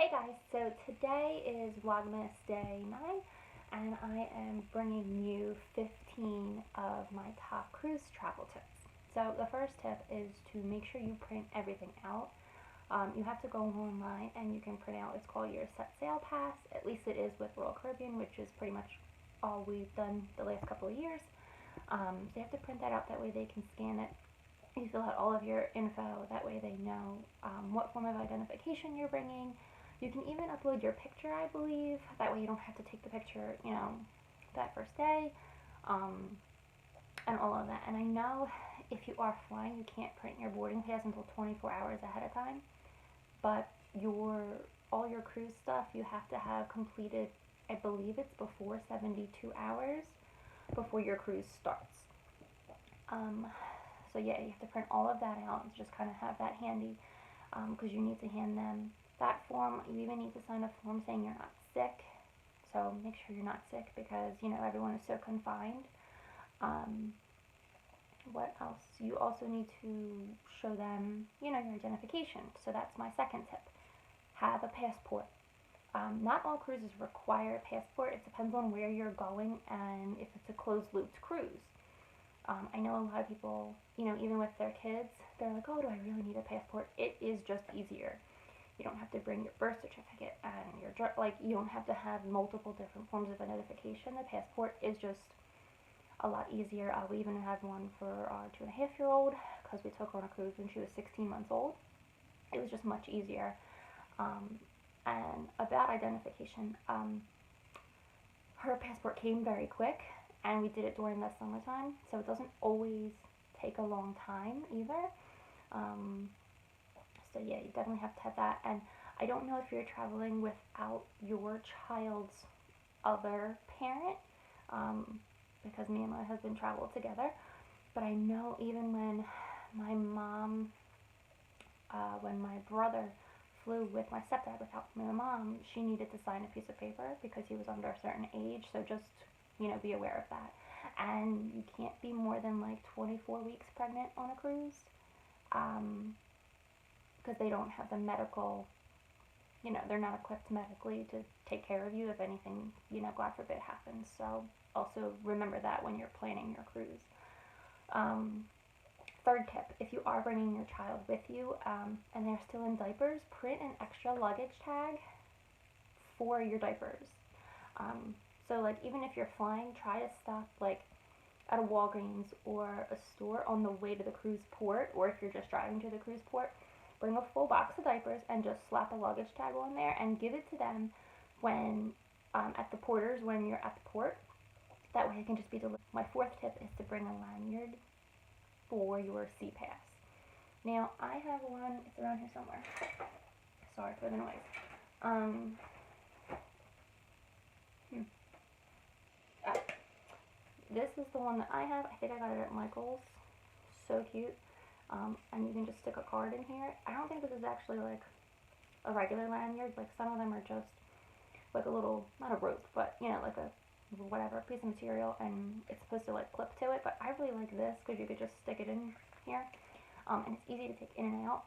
Hey guys, so today is Vlogmas day 9 and I am bringing you 15 of my top cruise travel tips. So the first tip is to make sure you print everything out. You have to go online and you can print out, it's called your set sail pass. At least it is with Royal Caribbean, which is pretty much all we've done the last couple of years. So you have to print that out, that way they can scan it. You fill out all of your info, that way they know what form of identification you're bringing. You can even upload your picture, I believe. That way you don't have to take the picture, that first day, and all of that. And I know if you are flying, you can't print your boarding pass until 24 hours ahead of time. But all your cruise stuff, you have to have completed, I believe it's before 72 hours before your cruise starts. So yeah, you have to print all of that out and just kind of have that handy, because you need to hand them that form. You even need to sign a form saying you're not sick. So make sure you're not sick because, everyone is so confined. What else? You also need to show them, your identification. So that's my second tip. Have a passport. Not all cruises require a passport. It depends on where you're going and if it's a closed-looped cruise. I know a lot of people, even with their kids, they're like, oh, do I really need a passport? It is just easier. You don't have to bring your birth certificate and you don't have to have multiple different forms of identification. The passport is just a lot easier. We even had one for our 2.5-year-old because we took her on a cruise when she was 16 months old. It was just much easier. And about identification, her passport came very quick, and we did it during the summertime, so it doesn't always take a long time either. So yeah, you definitely have to have that. And I don't know if you're traveling without your child's other parent, because me and my husband traveled together. But I know even when my mom, when my brother flew with my stepdad without my mom, she needed to sign a piece of paper because he was under a certain age. So just, be aware of that. And you can't be more than like 24 weeks pregnant on a cruise. Because they don't have the medical, they're not equipped medically to take care of you if anything, God forbid, happens. So also remember that when you're planning your cruise. Third tip, if you are bringing your child with you and they're still in diapers, print an extra luggage tag for your diapers. So like even if you're flying, try to stop like at a Walgreens or a store on the way to the cruise port, or if you're just driving to the cruise port, bring a full box of diapers and just slap a luggage tag on there and give it to them when at the porters when you're at the port. That way it can just be delivered. My fourth tip is to bring a lanyard for your sea pass. Now I have one, it's around here somewhere. Sorry for the noise. This is the one that I have. I think I got it at Michael's. So cute. And you can just stick a card in here. I don't think this is actually like a regular lanyard. Like some of them are just like a little, not a rope, but like a whatever piece of material, and it's supposed to like clip to it. But I really like this because you could just stick it in here, and it's easy to take in and out.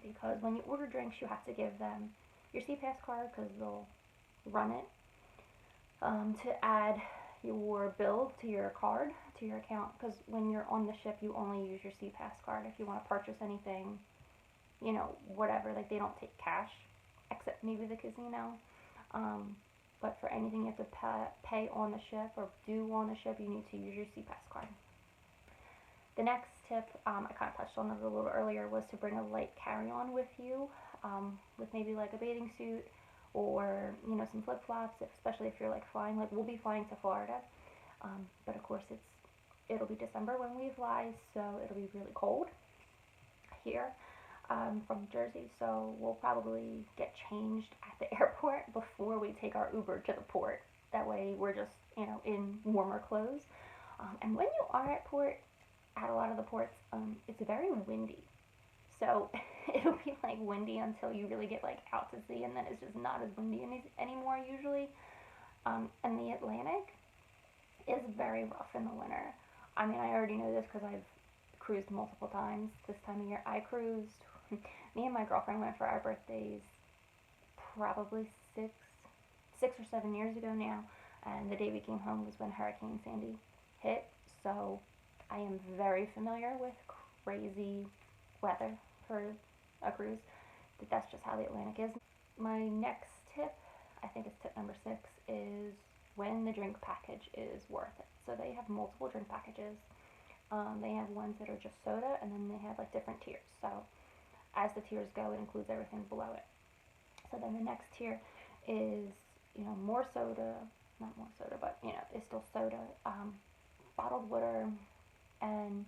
Because when you order drinks, you have to give them your SeaPass card because they'll run it to add your bill to your card, to your account, because when you're on the ship, you only use your SeaPass card. If you want to purchase anything, whatever, like they don't take cash, except maybe the casino. But for anything you have to pay on the ship or do on the ship, you need to use your SeaPass card. The next tip, I kind of touched on it a little earlier, was to bring a light carry-on with you, with maybe like a bathing suit, or some flip-flops, especially if you're like flying. Like we'll be flying to Florida, but of course it'll be December when we fly, so it'll be really cold here from Jersey, so we'll probably get changed at the airport before we take our Uber to the port. That way we're just in warmer clothes. And when you are at port, at a lot of the ports, it's very windy. So it'll be like windy until you really get like out to sea, and then it's just not as windy anymore usually. And the Atlantic is very rough in the winter. I mean, I already know this because I've cruised multiple times this time of year. I cruised, me and my girlfriend went for our birthdays probably 6 or 7 years ago now, and the day we came home was when Hurricane Sandy hit. So I am very familiar with crazy weather for a cruise. That's just how the Atlantic is. My next tip, I think it's tip number 6, is when the drink package is worth it. So they have multiple drink packages. They have ones that are just soda, and then they have like different tiers. So as the tiers go, it includes everything below it. So then the next tier is, more soda, not more soda, but, it's still soda, bottled water, and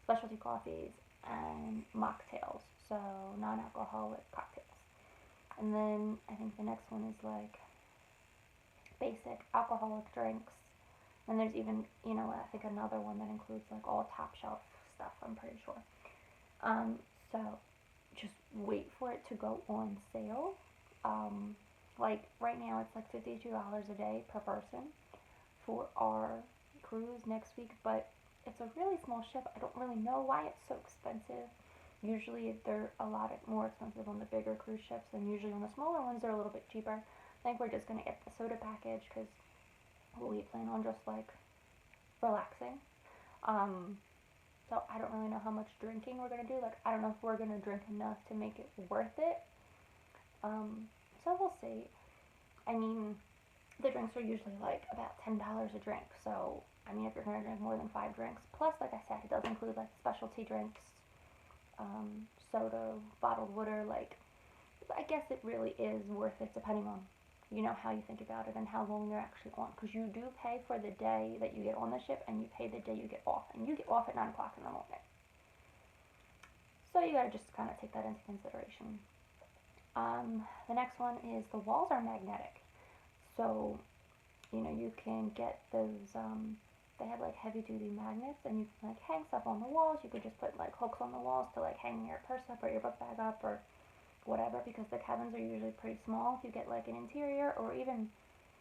specialty coffees, and mocktails, so non-alcoholic cocktails. And then I think the next one is like basic alcoholic drinks. And there's even, I think another one that includes like all top shelf stuff, I'm pretty sure. So just wait for it to go on sale. Like right now it's like $52 a day per person for our cruise next week, but it's a really small ship. I don't really know why it's so expensive. Usually they're a lot more expensive on the bigger cruise ships, and usually on the smaller ones they're a little bit cheaper. I think we're just going to get the soda package because we plan on just like relaxing. So I don't really know how much drinking we're going to do. Like, I don't know if we're going to drink enough to make it worth it. So we'll see. I mean, the drinks are usually like about $10 a drink. So, I mean, if you're going to drink more than 5 drinks, plus, like I said, it does include like specialty drinks, soda, bottled water. Like, I guess it really is worth it depending on, how you think about it and how long you're actually on. Because you do pay for the day that you get on the ship, and you pay the day you get off. And you get off at 9 o'clock in the morning. So you gotta just kind of take that into consideration. The next one is the walls are magnetic. So, you can get those, they have like heavy duty magnets, and you can like hang stuff on the walls. You could just put like hooks on the walls to like hang your purse up or your book bag up or whatever, because the cabins are usually pretty small. If you get like an interior, or even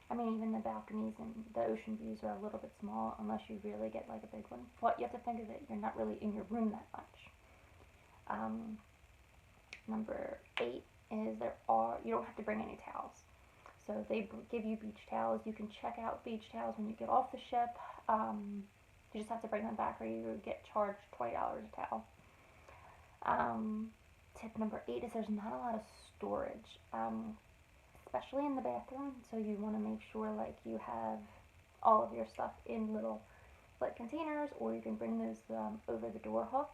the balconies and the ocean views are a little bit small unless you really get like a big one. But you have to think of it, you're not really in your room that much. Number 8 is you don't have to bring any towels. So they give you beach towels. You can check out beach towels when you get off the ship. You just have to bring them back, or you get charged $20 a towel. Tip number 8 is there's not a lot of storage, especially in the bathroom. So you want to make sure like you have all of your stuff in little like containers, or you can bring those over the door hook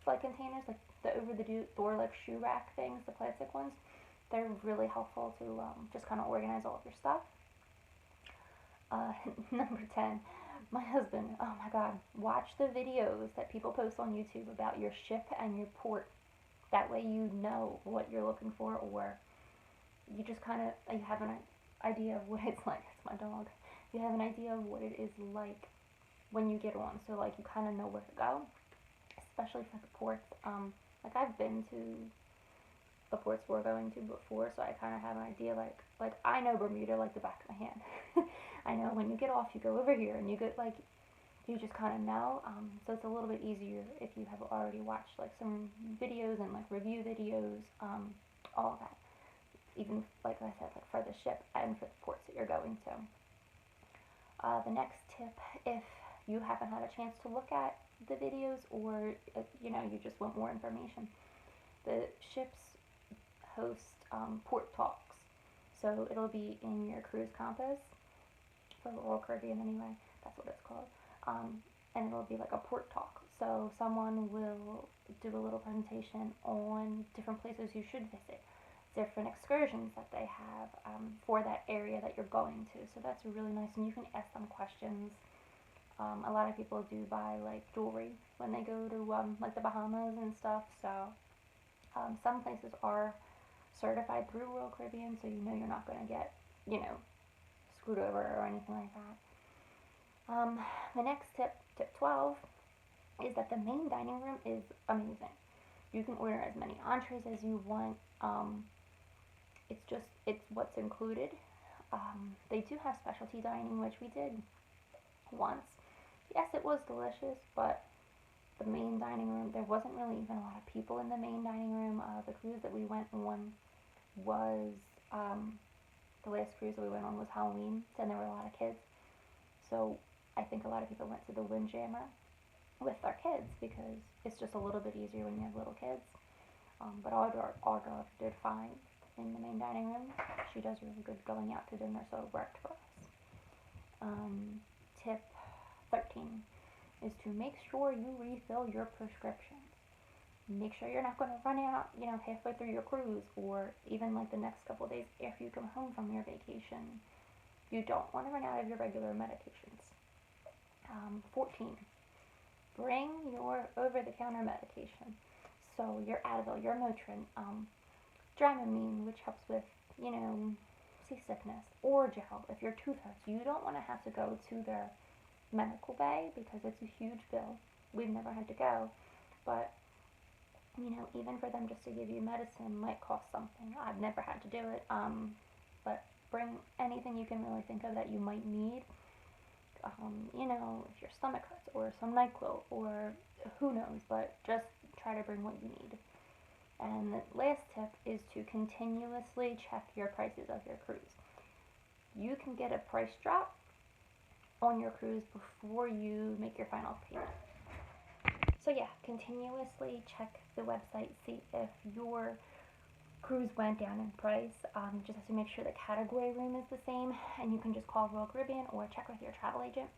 like containers, like the over the door like shoe rack things, the plastic ones. They're really helpful to just kind of organize all of your stuff. Number 10, my husband, oh my god, watch the videos that people post on YouTube about your ship and your port. That way you know what you're looking for, or you just kind of, you have an idea of what it's like. It's my dog. You have an idea of what it is like when you get on, so like you kind of know where to go, especially for the ports. Like I've been to the ports we're going to before, so I kind of have an idea, like I know Bermuda like the back of my hand. I know when you get off, you go over here, and you get like, you just kind of know, so it's a little bit easier if you have already watched like some videos and like review videos, all of that, even like I said, like for the ship and for the ports that you're going to. The next tip, if you haven't had a chance to look at the videos, or you just want more information, the ships host port talks. So it'll be in your cruise compass for the Royal Caribbean anyway. That's what it's called. And it'll be like a port talk. So someone will do a little presentation on different places you should visit, different excursions that they have for that area that you're going to. So that's really nice, and you can ask them questions. A lot of people do buy like jewelry when they go to like the Bahamas and stuff. So some places are certified through Royal Caribbean, so you're not going to get screwed over or anything like that. The next tip 12, is that the main dining room is amazing. You can order as many entrees as you want. It's what's included. They do have specialty dining, which we did once. Yes, it was delicious, but the main dining room, there wasn't really even a lot of people in the main dining room. The cruise that we went on was The last cruise that we went on was Halloween, and there were a lot of kids. So I think a lot of people went to the Windjammer with their kids because it's just a little bit easier when you have little kids. But our daughter did fine in the main dining room. She does really good going out to dinner, so it worked for us. Tip 13 is to make sure you refill your prescriptions. Make sure you're not going to run out, halfway through your cruise or even like the next couple of days after you come home from your vacation. You don't want to run out of your regular medications. 14, bring your over-the-counter medication. So your Advil, your Motrin, Dramamine, which helps with, seasickness, or gel if your tooth hurts. You don't want to have to go to their medical bay because it's a huge bill. We've never had to go, but even for them just to give you medicine might cost something. I've never had to do it, but bring anything you can really think of that you might need. If your stomach hurts, or some NyQuil, or who knows, but just try to bring what you need. And the last tip is to continuously check your prices of your cruise. You can get a price drop on your cruise before you make your final payment. So yeah, continuously check the website, see if your cruise went down in price. Just have to make sure the category room is the same, and you can just call Royal Caribbean or check with your travel agent,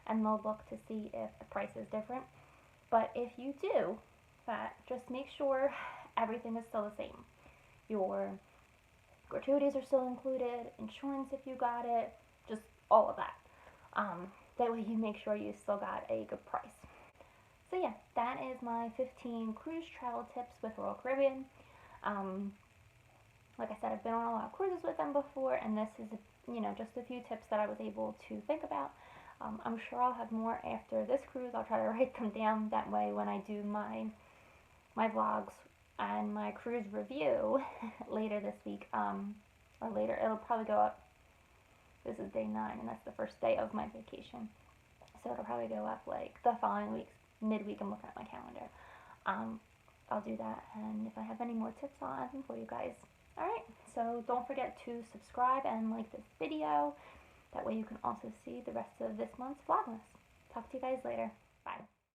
and they'll look to see if the price is different. But if you do that, just make sure everything is still the same. Your gratuities are still included, insurance if you got it, just all of that. That way you make sure you still got a good price. So yeah, that is my 15 cruise travel tips with Royal Caribbean. Like I said, I've been on a lot of cruises with them before, and this is, just a few tips that I was able to think about. I'm sure I'll have more after this cruise. I'll try to write them down. That way when I do my vlogs and my cruise review later this week, or later, it'll probably go up. This is day 9, and that's the first day of my vacation. So it'll probably go up like the following week, midweek. I'm looking at my calendar. I'll do that, and if I have any more tips, I'll add them for you guys. Alright, so don't forget to subscribe and like this video. That way you can also see the rest of this month's Vlogmas. Talk to you guys later. Bye.